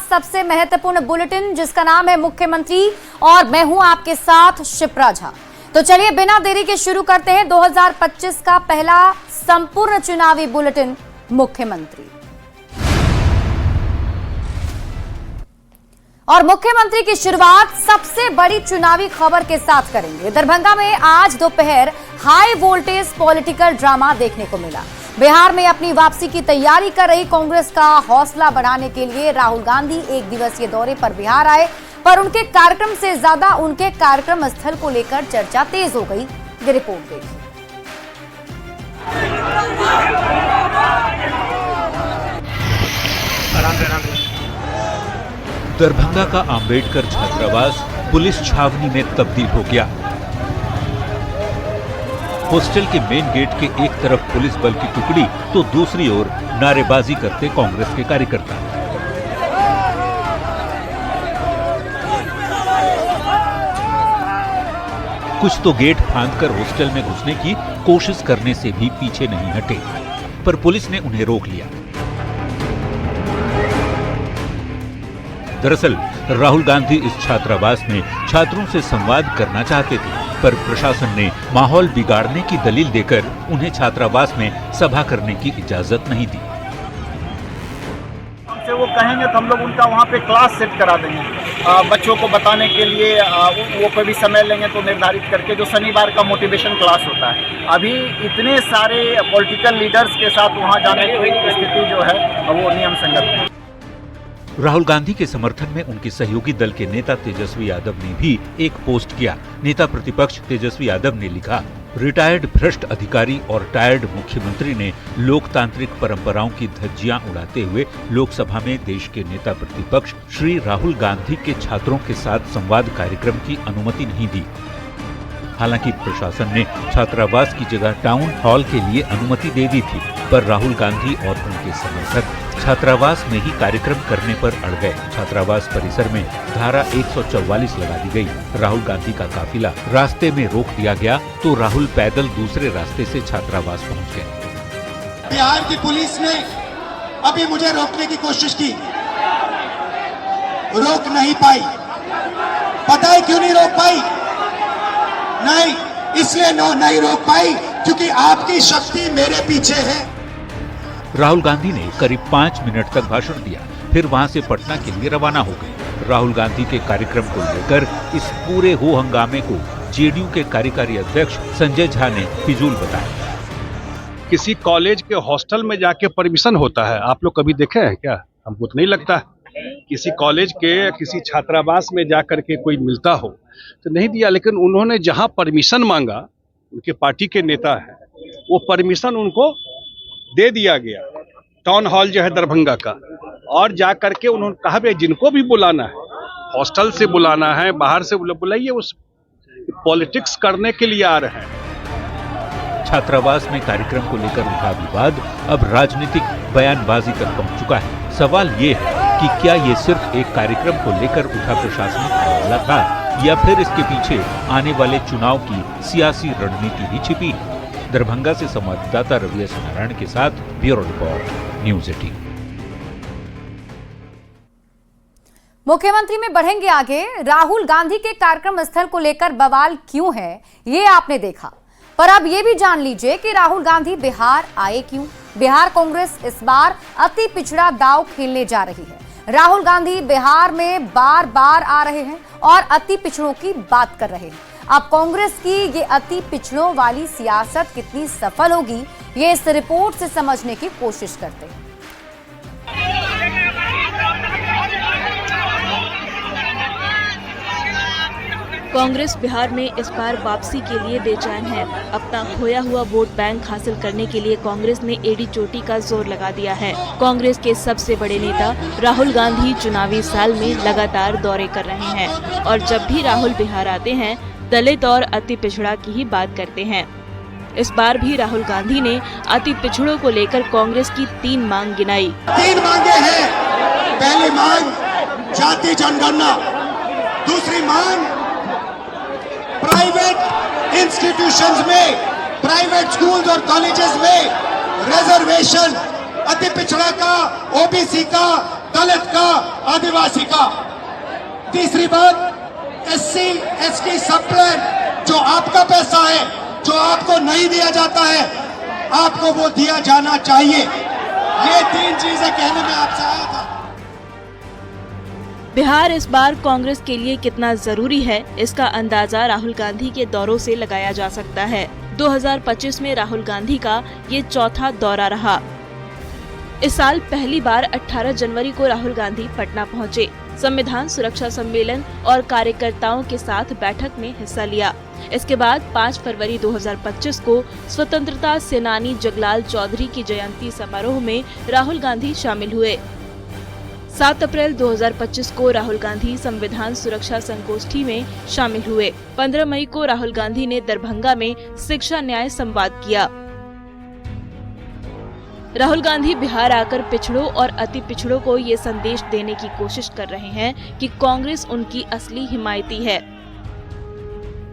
सबसे महत्वपूर्ण बुलेटिन, जिसका नाम है मुख्यमंत्री, और मैं हूं आपके साथ शिप्रा झा। तो चलिए बिना देरी के शुरू करते हैं 2025 का पहला संपूर्ण चुनावी बुलेटिन मुख्यमंत्री। और मुख्यमंत्री की शुरुआत सबसे बड़ी चुनावी खबर के साथ करेंगे। दरभंगा में आज दोपहर हाई वोल्टेज पॉलिटिकल ड्रामा देखने को मिला। बिहार में अपनी वापसी की तैयारी कर रही कांग्रेस का हौसला बढ़ाने के लिए राहुल गांधी एक दिवसीय दौरे पर बिहार आए, पर उनके कार्यक्रम से ज्यादा उनके कार्यक्रम स्थल को लेकर चर्चा तेज हो गई। ये रिपोर्ट देखिए। दरभंगा का अंबेडकर छात्रावास पुलिस छावनी में तब्दील हो गया। हॉस्टल के मेन गेट के एक तरफ पुलिस बल की टुकड़ी तो दूसरी ओर नारेबाजी करते कांग्रेस के कार्यकर्ता। कुछ तो गेट फांदकर हॉस्टल में घुसने की कोशिश करने से भी पीछे नहीं हटे, पर पुलिस ने उन्हें रोक लिया। दरअसल राहुल गांधी इस छात्रावास में छात्रों से संवाद करना चाहते थे, पर प्रशासन ने माहौल बिगाड़ने की दलील देकर उन्हें छात्रावास में सभा करने की इजाजत नहीं दी। हमसे वो कहेंगे तो हम लोग उनका वहाँ पे क्लास सेट करा देंगे। बच्चों को बताने के लिए वो कोई भी समय लेंगे तो निर्धारित करके, जो शनिवार का मोटिवेशन क्लास होता है। अभी इतने सारे पॉलिटिकल लीडर्स के साथ वहाँ जाने की स्थिति जो है वो नियम संगत है। राहुल गांधी के समर्थन में उनके सहयोगी दल के नेता तेजस्वी यादव ने भी एक पोस्ट किया। नेता प्रतिपक्ष तेजस्वी यादव ने लिखा, रिटायर्ड भ्रष्ट अधिकारी और टायर्ड मुख्यमंत्री ने लोकतांत्रिक परंपराओं की धज्जियां उड़ाते हुए लोकसभा में देश के नेता प्रतिपक्ष श्री राहुल गांधी के छात्रों के साथ संवाद कार्यक्रम की अनुमति नहीं दी। हालांकि प्रशासन ने छात्रावास की जगह टाउन हॉल के लिए अनुमति दे दी थी, पर राहुल गांधी और उनके समर्थक छात्रावास में ही कार्यक्रम करने पर अड़ गए। छात्रावास परिसर में धारा 144 लगा दी गई। राहुल गांधी का काफिला रास्ते में रोक दिया गया तो राहुल पैदल दूसरे रास्ते से छात्रावास पहुंच गए। बिहार की पुलिस ने अभी मुझे रोकने की कोशिश की, रोक नहीं पाई। पता है क्यों नहीं रोक पाई? नहीं, इसलिए नहीं रोक पाई क्योंकि आपकी शक्ति मेरे पीछे है। राहुल गांधी ने करीब 5 मिनट तक भाषण दिया, फिर वहां से पटना के लिए रवाना हो गए। राहुल गांधी के कार्यक्रम को लेकर इस पूरे हो हंगामे को जेडीयू के कार्यकारी अध्यक्ष संजय झा ने फिजूल बताया। किसी कॉलेज के हॉस्टल में जाके परमिशन होता है? आप लोग कभी देखे हैं क्या? हमको तो नहीं लगता। किसी कॉलेज के किसी छात्रावास में जाकर के कोई मिलता हो तो नहीं दिया, लेकिन उन्होंने जहां परमिशन मांगा, उनके पार्टी के नेता हैं, वो परमिशन उनको दे दिया गया। टाउन हॉल जो है दरभंगा का, और जा करके उन्होंने कहा भाई जिनको भी बुलाना है, हॉस्टल से बुलाना है, बाहर से बुलाइए, उस पॉलिटिक्स करने के लिए आ रहे हैं। छात्रावास में कार्यक्रम को लेकर उठा विवाद अब राजनीतिक बयानबाजी तक पहुंच चुका है। सवाल ये है कि क्या ये सिर्फ एक कार्यक्रम को लेकर उठा प्रशासनिक मामला था, या फिर इसके पीछे आने वाले चुनाव की सियासी रणनीति भी छिपी है। दरभंगा से संवाददाता रवि एस नारायण के साथ ब्यूरो रिपोर्ट, न्यूज़ 18। मुख्यमंत्री में बढ़ेंगे आगे। राहुल गांधी के कार्यक्रम स्थल को लेकर बवाल क्यों है, ये आपने देखा, पर अब ये भी जान लीजिए कि राहुल गांधी बिहार आए क्यों। बिहार कांग्रेस इस बार अति पिछड़ा दांव खेलने जा रही है। राहुल गांधी बिहार में बार बार आ रहे हैं और अति पिछड़ों की बात कर रहे हैं। अब कांग्रेस की ये अति पिछड़ों वाली सियासत कितनी सफल होगी, ये इस रिपोर्ट से समझने की कोशिश करते हैं। कांग्रेस बिहार में इस बार वापसी के लिए बेचैन है। अपना खोया हुआ वोट बैंक हासिल करने के लिए कांग्रेस ने एड़ी चोटी का जोर लगा दिया है। कांग्रेस के सबसे बड़े नेता राहुल गांधी चुनावी साल में लगातार दौरे कर रहे हैं, और जब भी राहुल बिहार आते हैं दलित और अति पिछड़ा की ही बात करते हैं। इस बार भी राहुल गांधी ने अति पिछड़ों को लेकर कांग्रेस की 3 मांग गिनाई। 3 मांगे हैं। पहली मांग जाति जनगणना, दूसरी मांग प्राइवेट इंस्टीट्यूशंस में, प्राइवेट स्कूल्स और कॉलेजेस में रिजर्वेशन, अति पिछड़ा का, ओबीसी का, दलित का, आदिवासी का। तीसरी बात, एससी एसटी सब प्लान, जो आपका पैसा है, जो आपको नहीं दिया जाता है, आपको वो दिया जाना चाहिए। ये 3 चीजें कहने में आपसे आया था। बिहार इस बार कांग्रेस के लिए कितना जरूरी है, इसका अंदाजा राहुल गांधी के दौरों से लगाया जा सकता है। 2025 में राहुल गांधी का ये चौथा दौरा रहा। इस साल पहली बार 18 जनवरी को राहुल गांधी पटना पहुंचे, संविधान सुरक्षा सम्मेलन और कार्यकर्ताओं के साथ बैठक में हिस्सा लिया। इसके बाद 5 फरवरी 2025 को स्वतंत्रता सेनानी जगलाल चौधरी की जयंती समारोह में राहुल गांधी शामिल हुए। 7 अप्रैल 2025 को राहुल गांधी संविधान सुरक्षा संगोष्ठी में शामिल हुए। 15 मई को राहुल गांधी ने दरभंगा में शिक्षा न्याय संवाद किया। राहुल गांधी बिहार आकर पिछड़ों और अति पिछड़ों को ये संदेश देने की कोशिश कर रहे हैं कि कांग्रेस उनकी असली हिमायती है।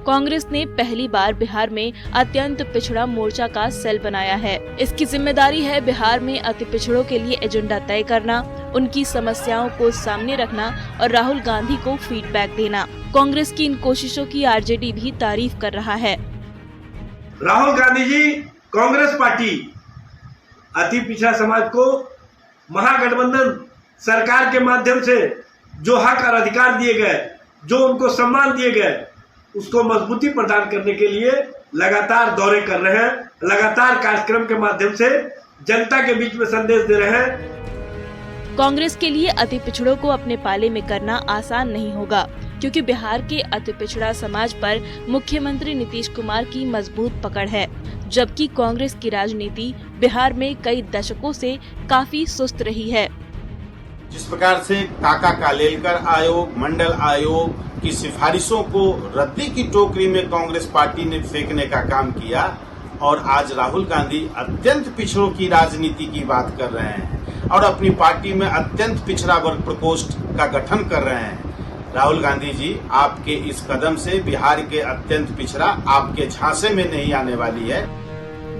कांग्रेस ने पहली बार बिहार में अत्यंत पिछड़ा मोर्चा का सेल बनाया है। इसकी जिम्मेदारी है बिहार में अति पिछड़ों के लिए एजेंडा तय करना, उनकी समस्याओं को सामने रखना और राहुल गांधी को फीडबैक देना। कांग्रेस की इन कोशिशों की आरजेडी भी तारीफ कर रहा है। राहुल गांधी जी कांग्रेस पार्टी अति पिछड़ा समाज को महागठबंधन सरकार के माध्यम से जो हक और अधिकार दिए गए, जो उनको सम्मान दिए गए, उसको मजबूती प्रदान करने के लिए लगातार दौरे कर रहे हैं, लगातार कार्यक्रम के माध्यम से जनता के बीच में संदेश दे रहे हैं। कांग्रेस के लिए अति पिछड़ों को अपने पाले में करना आसान नहीं होगा, क्योंकि बिहार के अति पिछड़ा समाज पर मुख्यमंत्री नीतीश कुमार की मजबूत पकड़ है, जबकि कांग्रेस की राजनीति बिहार में कई दशकों से काफी सुस्त रही है। जिस प्रकार से काका कालेलकर आयोग, मंडल आयोग की सिफारिशों को रद्दी की टोकरी में कांग्रेस पार्टी ने फेंकने का काम किया और आज राहुल गांधी अत्यंत पिछड़ों की राजनीति की बात कर रहे हैं और अपनी पार्टी में अत्यंत पिछड़ा वर्ग प्रकोष्ठ का गठन कर रहे हैं। राहुल गांधी जी, आपके इस कदम से बिहार के अत्यंत पिछड़ा आपके झांसे में नहीं आने वाली है।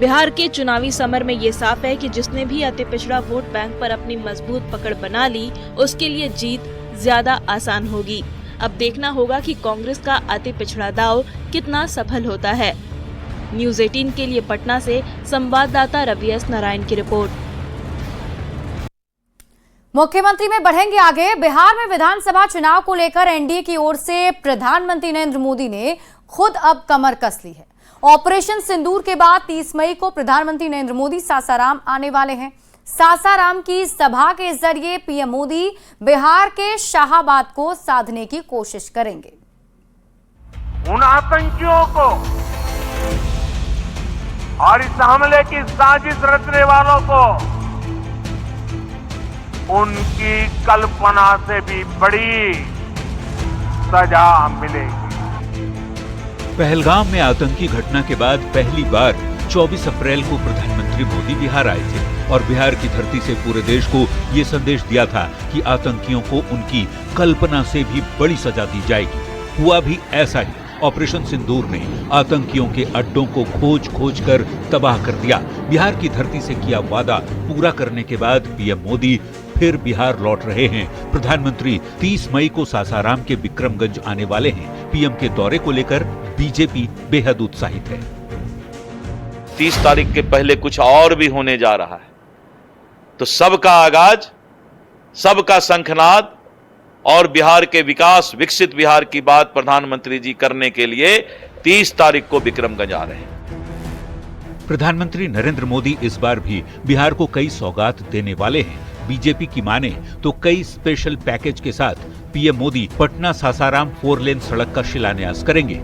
बिहार के चुनावी समर में ये साफ है कि जिसने भी अति पिछड़ा वोट बैंक पर अपनी मजबूत पकड़ बना ली, उसके लिए जीत ज्यादा आसान होगी। अब देखना होगा कि कांग्रेस का अति पिछड़ा दांव कितना सफल होता है। न्यूज़ 18 के लिए पटना से संवाददाता रवि एस नारायण की रिपोर्ट। मुख्यमंत्री में बढ़ेंगे आगे। बिहार में विधानसभा चुनाव को लेकर एनडीए की ओर से प्रधानमंत्री नरेंद्र मोदी ने खुद अब कमर कस ली है। ऑपरेशन सिंदूर के बाद 30 मई को प्रधानमंत्री नरेंद्र मोदी सासाराम आने वाले हैं। सासाराम की सभा के जरिए पीएम मोदी बिहार के शाहाबाद को साधने की कोशिश करेंगे। उन आतंकियों को और इस हमले की साजिश रचने वालों को उनकी कल्पना से भी बड़ी सजा मिलेगी। पहलगाम में आतंकी घटना के बाद पहली बार 24 अप्रैल को प्रधानमंत्री मोदी बिहार आए थे और बिहार की धरती से पूरे देश को ये संदेश दिया था कि आतंकियों को उनकी कल्पना से भी बड़ी सजा दी जाएगी। हुआ भी ऐसा ही। ऑपरेशन सिंदूर ने आतंकियों के अड्डों को खोज खोज कर तबाह कर दिया। बिहार की धरती से किया वादा पूरा करने के बाद पीएम मोदी फिर बिहार लौट रहे हैं। प्रधानमंत्री 30 मई को सासाराम के विक्रमगंज आने वाले हैं। पीएम के दौरे को लेकर बीजेपी बेहद उत्साहित है। 30 तारीख के पहले कुछ और भी होने जा रहा है, तो सबका आगाज, सबका शंखनाद और बिहार के विकास, विकसित बिहार की बात प्रधानमंत्री जी करने के लिए 30 तारीख को विक्रमगंज आ रहे हैं। प्रधानमंत्री नरेंद्र मोदी इस बार भी बिहार को कई सौगात देने वाले हैं। बीजेपी की माने तो कई स्पेशल पैकेज के साथ पीएम मोदी पटना सासाराम 4 लेन सड़क का शिलान्यास करेंगे।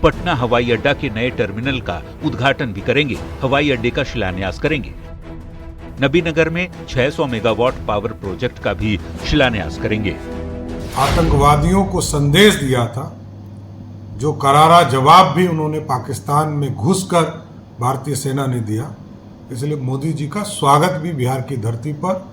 पटना हवाई अड्डा के नए टर्मिनल का उद्घाटन भी करेंगे। हवाई अड्डे का शिलान्यास करेंगे। नबीनगर में 600 मेगावाट पावर प्रोजेक्ट का भी शिलान्यास करेंगे। आतंकवादियों को संदेश दिया था, जो करारा जवाब भी उन्होंने पाकिस्तान में घुसकर भारतीय सेना ने दिया। इसलिए मोदी जी का स्वागत भी बिहार की धरती पर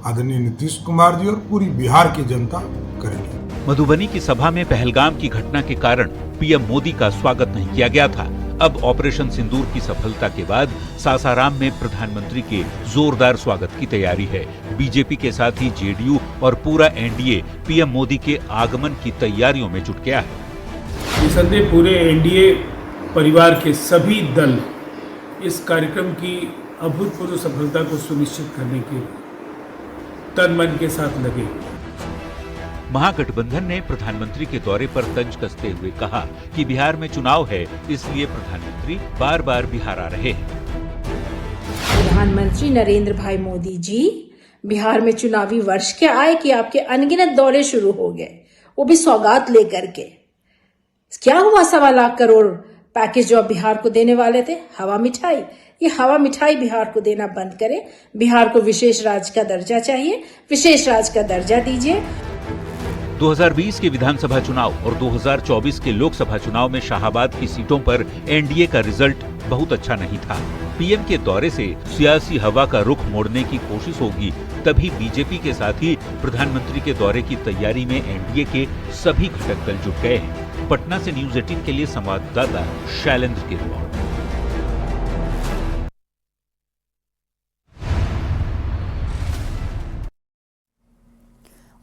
आदरणीय नीतीश कुमार जी और पूरी बिहार की जनता करेगी। मधुबनी की सभा में पहलगाम की घटना के कारण पीएम मोदी का स्वागत नहीं किया गया था। अब ऑपरेशन सिंदूर की सफलता के बाद सासाराम में प्रधानमंत्री के जोरदार स्वागत की तैयारी है। बीजेपी के साथ ही जेडीयू और पूरा एनडीए पीएम मोदी के आगमन की तैयारियों में जुट गया है। निसंदेह पूरे एनडीए परिवार के सभी दल इस कार्यक्रम की अभूतपूर्व सफलता को सुनिश्चित करने के लिए तन मन के साथ लगे। महागठबंधन ने प्रधानमंत्री के दौरे पर तंज कसते हुए कहा कि बिहार में चुनाव है, इसलिए प्रधानमंत्री बार बार बिहार आ रहे हैं। प्रधानमंत्री नरेंद्र भाई मोदी जी बिहार में चुनावी वर्ष के आए कि आपके अनगिनत दौरे शुरू हो गए, वो भी सौगात लेकर के। क्या हुआ 1.25 लाख करोड़ पैकेज जो आप बिहार को देने वाले थे? हवा मिठाई। ये हवा मिठाई बिहार को देना बंद करें। बिहार को विशेष राज्य का दर्जा चाहिए, विशेष राज्य का दर्जा दीजिए। 2020 के विधानसभा चुनाव और 2024 के लोकसभा चुनाव में शाहाबाद की सीटों पर एनडीए का रिजल्ट बहुत अच्छा नहीं था। पीएम के दौरे से सियासी हवा का रुख मोड़ने की कोशिश होगी, तभी बीजेपी के साथ ही प्रधानमंत्री के दौरे की तैयारी में एनडीए के सभी घटक दल जुट गए हैं। पटना से न्यूज 18 के लिए संवाददाता शैलेंद्र की रिपोर्ट।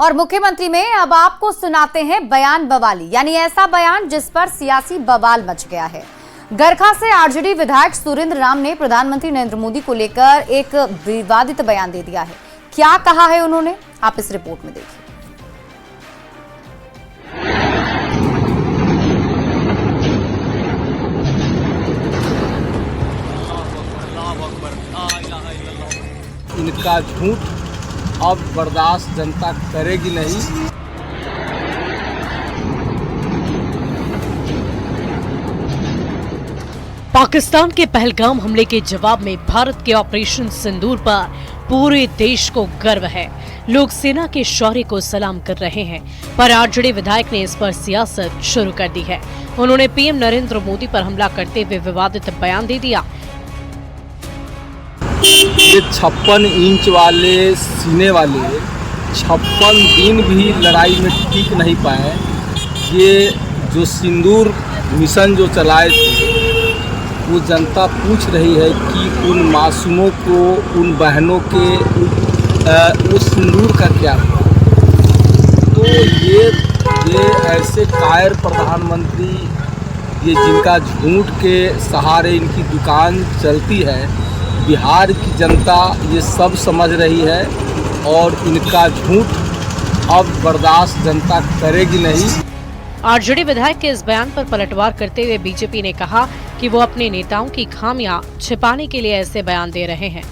और मुख्यमंत्री में अब आपको सुनाते हैं बयान बवाली, यानी ऐसा बयान जिस पर सियासी बवाल मच गया है। गरखा से आरजेडी विधायक सुरेंद्र राम ने प्रधानमंत्री नरेंद्र मोदी को लेकर एक विवादित बयान दे दिया है। क्या कहा है उन्होंने, आप इस रिपोर्ट में देखिए। इनका झूठ अब बर्दाश्त जनता करेगी नहीं। पाकिस्तान के पहलगाम हमले के जवाब में भारत के ऑपरेशन सिंदूर पर पूरे देश को गर्व है। लोग सेना के शौर्य को सलाम कर रहे हैं, पर आरजेडी विधायक ने इस पर सियासत शुरू कर दी है। उन्होंने पीएम नरेंद्र मोदी पर हमला करते हुए विवादित बयान दे दिया। ये 56 इंच वाले सीने वाले 56 दिन भी लड़ाई में टिक नहीं पाए। ये जो सिंदूर मिशन जो चलाए थे, वो जनता पूछ रही है कि उन मासूमों को, उन बहनों के उस सिंदूर का क्या हुआ। तो ये ऐसे कायर प्रधानमंत्री, ये जिनका झूठ के सहारे इनकी दुकान चलती है, बिहार की जनता ये सब समझ रही है और इनका झूठ अब बर्दाश्त जनता करेगी नहीं। आरजेडी विधायक के इस बयान पर पलटवार करते हुए बीजेपी ने कहा कि वो अपने नेताओं की खामियां छिपाने के लिए ऐसे बयान दे रहे हैं।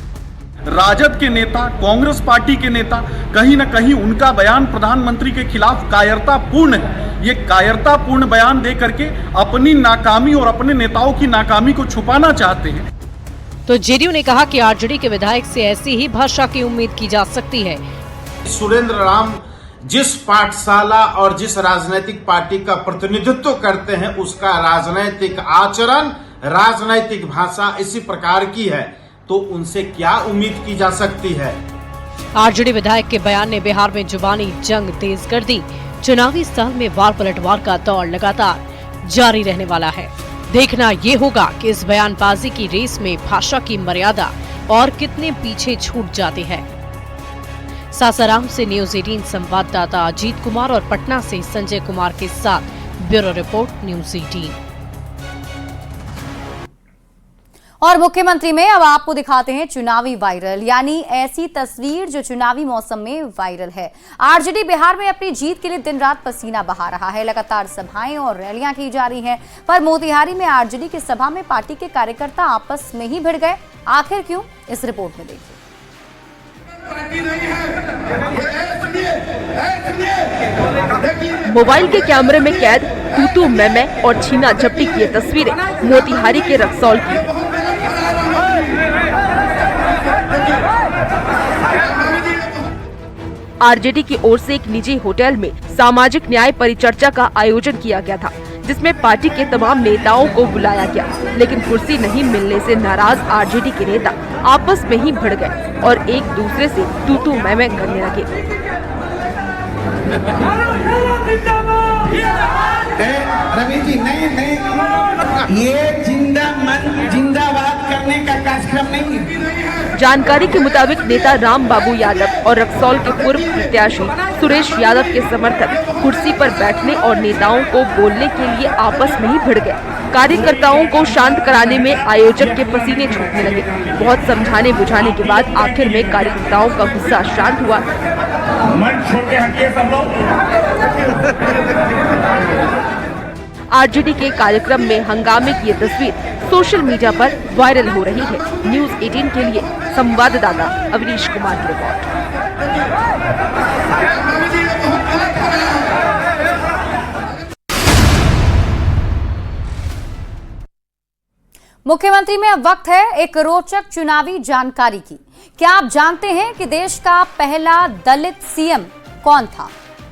राजद के नेता, कांग्रेस पार्टी के नेता, कहीं न कहीं उनका बयान प्रधानमंत्री के खिलाफ कायरतापूर्ण है। ये कायरतापूर्ण बयान दे करके अपनी नाकामी और अपने नेताओं की नाकामी को छुपाना चाहते हैं। तो जेडीयू ने कहा कि आरजेडी के विधायक से ऐसी ही भाषा की उम्मीद की जा सकती है। सुरेंद्र राम जिस पाठशाला और जिस राजनीतिक पार्टी का प्रतिनिधित्व करते हैं, उसका राजनैतिक आचरण, राजनैतिक भाषा इसी प्रकार की है, तो उनसे क्या उम्मीद की जा सकती है। आरजेडी विधायक के बयान ने बिहार में जुबानी जंग तेज कर दी। चुनावी साल में वार पलटवार का दौर लगातार जारी रहने वाला है। देखना ये होगा कि इस बयानबाजी की रेस में भाषा की मर्यादा और कितने पीछे छूट जाते हैं। सासाराम से न्यूज 18 संवाददाता अजीत कुमार और पटना से संजय कुमार के साथ ब्यूरो रिपोर्ट न्यूज 18। और मुख्यमंत्री में अब आपको दिखाते हैं चुनावी वायरल, यानी ऐसी तस्वीर जो चुनावी मौसम में वायरल है। आरजेडी बिहार में अपनी जीत के लिए दिन रात पसीना बहा रहा है। लगातार सभाएं और रैलियां की जा रही हैं, पर मोतिहारी में आरजेडी की सभा में पार्टी के कार्यकर्ता आपस में ही भिड़ गए। आखिर क्यों, इस रिपोर्ट में देखिए। मोबाइल के कैमरे में कैद तू मैं और छीना झपटी की तस्वीरें मोतिहारी के रक्सौल की। आरजेडी की ओर से एक निजी होटल में सामाजिक न्याय परिचर्चा का आयोजन किया गया था, जिसमें पार्टी के तमाम नेताओं को बुलाया गया, लेकिन कुर्सी नहीं मिलने से नाराज आरजेडी के नेता आपस में ही भिड़ गए और एक दूसरे से तू मैं करने लगे। रवि जी नहीं, ये जिंदाबाद करने का कार्यक्रम नहीं है। जानकारी के मुताबिक नेता राम बाबू यादव और रक्सौल के पूर्व प्रत्याशी सुरेश यादव के समर्थक कुर्सी पर बैठने और नेताओं को बोलने के लिए आपस में ही भिड़ गए। कार्यकर्ताओं को शांत कराने में आयोजक के पसीने छूटने लगे। बहुत समझाने बुझाने के बाद आखिर में कार्यकर्ताओं का गुस्सा शांत हुआ। आरजेडी के कार्यक्रम में हंगामे की ये तस्वीर सोशल मीडिया पर वायरल हो रही है। न्यूज 18 के लिए संवाददाता अवनीश कुमार की रिपोर्ट। मुख्यमंत्री में अब वक्त है एक रोचक चुनावी जानकारी की। क्या आप जानते हैं कि देश का पहला दलित सीएम कौन था?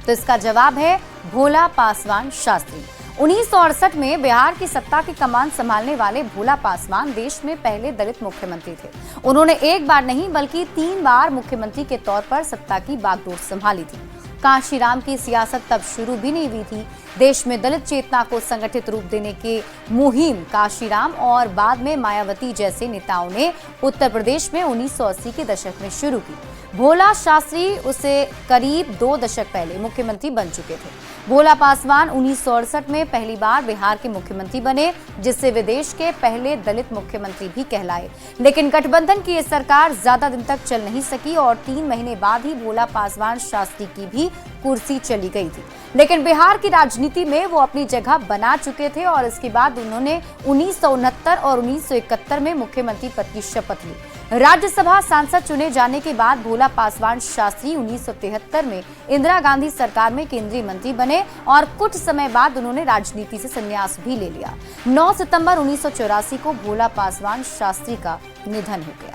तो इसका जवाब है भोला पासवान शास्त्री। 1968 में बिहार की सत्ता की कमान संभालने वाले भोला पासवान देश में पहले दलित मुख्यमंत्री थे। उन्होंने एक बार नहीं बल्कि 3 बार मुख्यमंत्री के तौर पर सत्ता की बागडोर संभाली थी। कांशीराम की सियासत तब शुरू भी नहीं हुई थी। देश में दलित चेतना को संगठित रूप देने की मुहिम कांशीराम और बाद में मायावती जैसे नेताओं ने उत्तर प्रदेश में 1980 के दशक में शुरू की। भोला शास्त्री उसे करीब 2 दशक पहले मुख्यमंत्री बन चुके थे। भोला पासवान 1968 में पहली बार बिहार के मुख्यमंत्री बने, जिससे वे देश के पहले दलित मुख्यमंत्री भी कहलाए। लेकिन गठबंधन की ये सरकार ज्यादा दिन तक चल नहीं सकी और 3 महीने बाद ही भोला पासवान शास्त्री की भी कुर्सी चली गई थी। लेकिन बिहार की राजनीति में वो अपनी जगह बना चुके थे और इसके बाद उन्होंने 1969 और 1971 में मुख्यमंत्री पद की शपथ ली। राज्यसभा सांसद चुने जाने के बाद भोला पासवान शास्त्री 1973 में इंदिरा गांधी सरकार में केंद्रीय मंत्री बने और कुछ समय बाद उन्होंने राजनीति से संन्यास भी ले लिया। 9 सितंबर 1984 को भोला पासवान शास्त्री का निधन हो गया।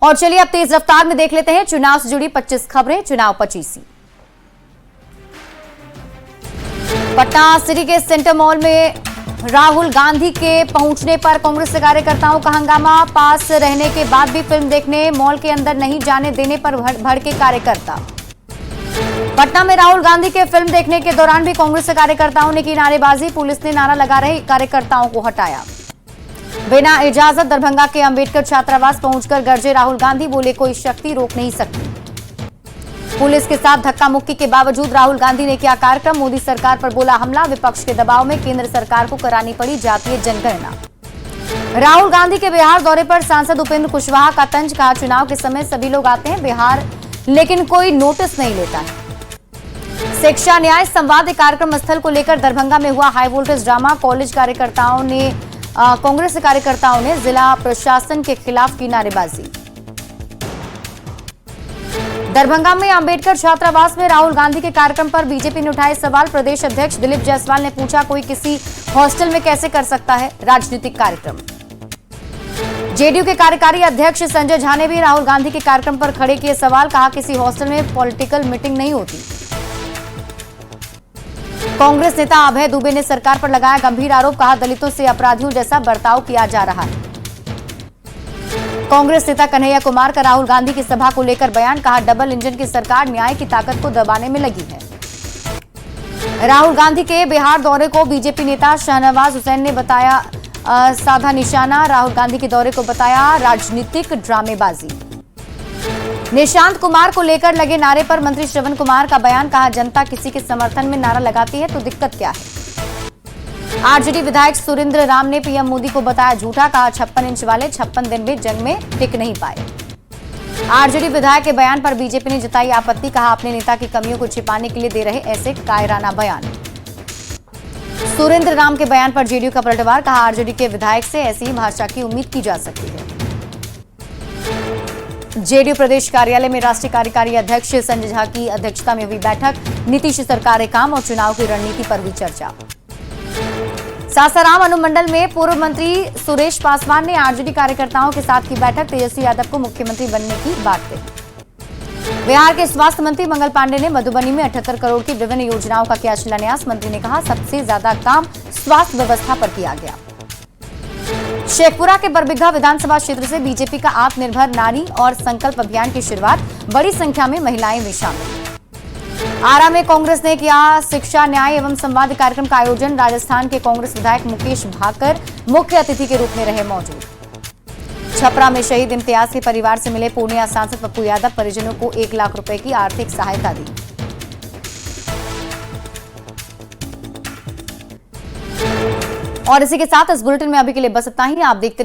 और चलिए अब तेज रफ्तार में देख लेते हैं चुनाव से जुड़ी 25 खबरें। चुनाव 25 पटना सिटी के सेंटर मॉल में राहुल गांधी के पहुंचने पर कांग्रेस के कार्यकर्ताओं का हंगामा। पास रहने के बाद भी फिल्म देखने मॉल के अंदर नहीं जाने देने पर भड़के कार्यकर्ता। पटना में राहुल गांधी के फिल्म देखने के दौरान भी कांग्रेस के कार्यकर्ताओं ने की नारेबाजी। पुलिस ने नारा लगा रहे कार्यकर्ताओं को हटाया। बिना इजाजत दरभंगा के अंबेडकर छात्रावास पहुंचकर गरजे राहुल गांधी, बोले कोई शक्ति रोक नहीं सकती। पुलिस के साथ धक्का मुक्की के बावजूद राहुल गांधी ने किया कार्यक्रम। मोदी सरकार पर बोला हमला। विपक्ष के दबाव में केंद्र सरकार को करानी पड़ी जातीय जनगणना। राहुल गांधी के बिहार दौरे पर सांसद उपेंद्र कुशवाहा का तंज। कहा चुनाव के समय सभी लोग आते हैं बिहार, लेकिन कोई नोटिस नहीं लेता है। शिक्षा न्याय संवाद कार्यक्रम स्थल को लेकर दरभंगा में हुआ हाई वोल्टेज ड्रामा। कांग्रेस कार्यकर्ताओं ने जिला प्रशासन के खिलाफ की नारेबाजी। दरभंगा में अंबेडकर छात्रावास में राहुल गांधी के कार्यक्रम पर बीजेपी ने उठाए सवाल। प्रदेश अध्यक्ष दिलीप जायसवाल ने पूछा कोई किसी हॉस्टल में कैसे कर सकता है राजनीतिक कार्यक्रम। जेडीयू के कार्यकारी अध्यक्ष संजय झा ने भी राहुल गांधी के कार्यक्रम पर खड़े किए सवाल। कहा किसी हॉस्टल में पॉलिटिकल मीटिंग नहीं होती। कांग्रेस नेता अभय दुबे ने सरकार पर लगाया गंभीर आरोप। कहा दलितों से अपराधियों जैसा बर्ताव किया जा रहा है। कांग्रेस नेता कन्हैया कुमार का राहुल गांधी की सभा को लेकर बयान। कहा डबल इंजन की सरकार न्याय की ताकत को दबाने में लगी है। राहुल गांधी के बिहार दौरे को बीजेपी नेता शाहनवाज हुसैन ने बताया साधा निशाना। राहुल गांधी के दौरे को बताया राजनीतिक ड्रामेबाजी। निशांत कुमार को लेकर लगे नारे पर मंत्री श्रवण कुमार का बयान। कहा जनता किसी के समर्थन में नारा लगाती है तो दिक्कत क्या है। आरजेडी विधायक सुरेंद्र राम ने पीएम मोदी को बताया झूठा। कहा 56 इंच वाले 56 दिन भी जंग में टिक नहीं पाए। आरजेडी विधायक के बयान पर बीजेपी ने जताई आपत्ति। कहा अपने नेता की कमियों को छिपाने के लिए दे रहे ऐसे कायराना बयान। सुरेंद्र राम के बयान पर जेडीयू का पलटवार। कहा आरजेडी के विधायक से ऐसी ही भाषा की उम्मीद की जा सकती है। जेडीयू प्रदेश कार्यालय में राष्ट्रीय कार्यकारी अध्यक्ष संजय झा की अध्यक्षता में हुई बैठक। नीतीश सरकार काम और चुनाव की रणनीति पर हुई चर्चा। सासाराम अनुमंडल में पूर्व मंत्री सुरेश पासवान ने आरजेडी कार्यकर्ताओं के साथ की बैठक। तेजस्वी यादव को मुख्यमंत्री बनने की बात कही। बिहार के स्वास्थ्य मंत्री मंगल पांडे ने मधुबनी में 78 करोड़ की विभिन्न योजनाओं का किया शिलान्यास। मंत्री ने कहा सबसे ज्यादा काम स्वास्थ्य व्यवस्था पर किया गया। शेखपुरा के बरबीघा विधानसभा क्षेत्र से बीजेपी का आत्मनिर्भर नारी और संकल्प अभियान की शुरुआत, बड़ी संख्या में महिलाएं भी शामिल। आरा में कांग्रेस ने किया शिक्षा, न्याय एवं संवाद कार्यक्रम का आयोजन। राजस्थान के कांग्रेस विधायक मुकेश भाकर मुख्य अतिथि के रूप में रहे मौजूद। छपरा में शहीद इम्तियाज के परिवार से मिले पूर्णिया सांसद पप्पू यादव, परिजनों को 1 लाख रुपए की आर्थिक सहायता दी। और इसी के साथ इस बुलेटिन में अभी के लिए बस इतना ही। आप देखते